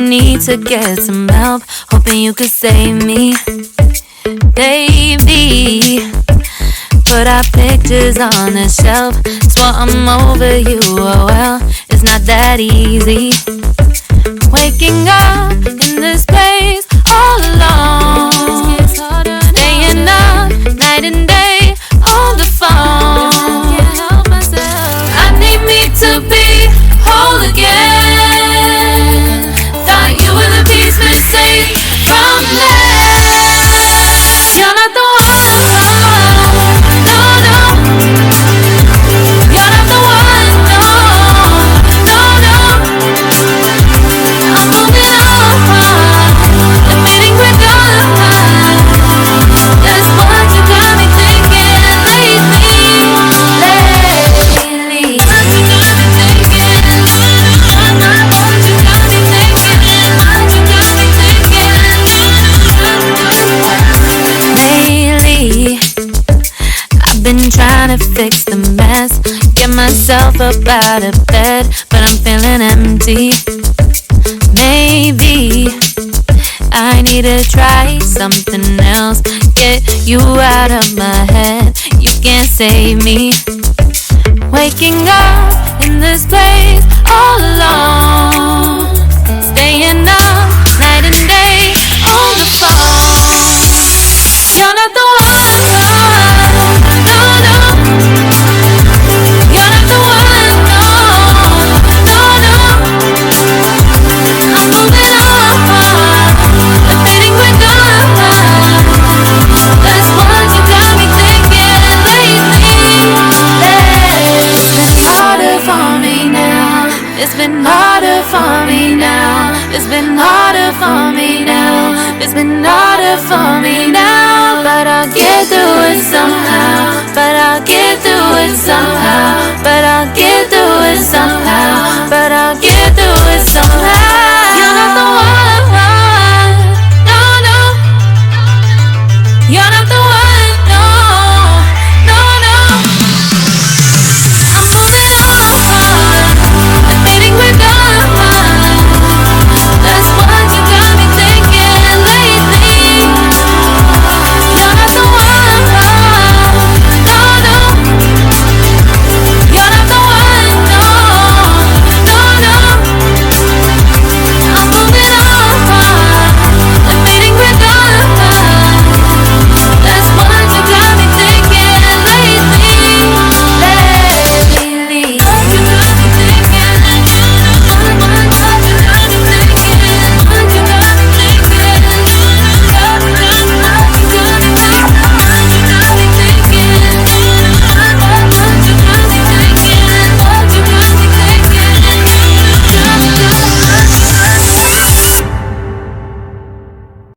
need to get some help, hoping you could save me, baby. Put our pictures on the shelf, swore I'm over you, oh well, it's not that easy. Waking up in this place all alone, staying up night and day on the phone. I need me to be whole again. Thought you were the piece missing from left. You're not the one. Trying to fix the mess, get myself up out of bed, but I'm feeling empty. Maybe I need to try something else, get you out of my head. You can't save me. Waking up in this place all alone, staying up night and day on the phone. You're not the one. It's been harder for me now. It's been harder for me now. It's been harder for me now. But I'll get through it somehow. But I'll get through it somehow. But I'll get through it somehow. But I'll get through it somehow.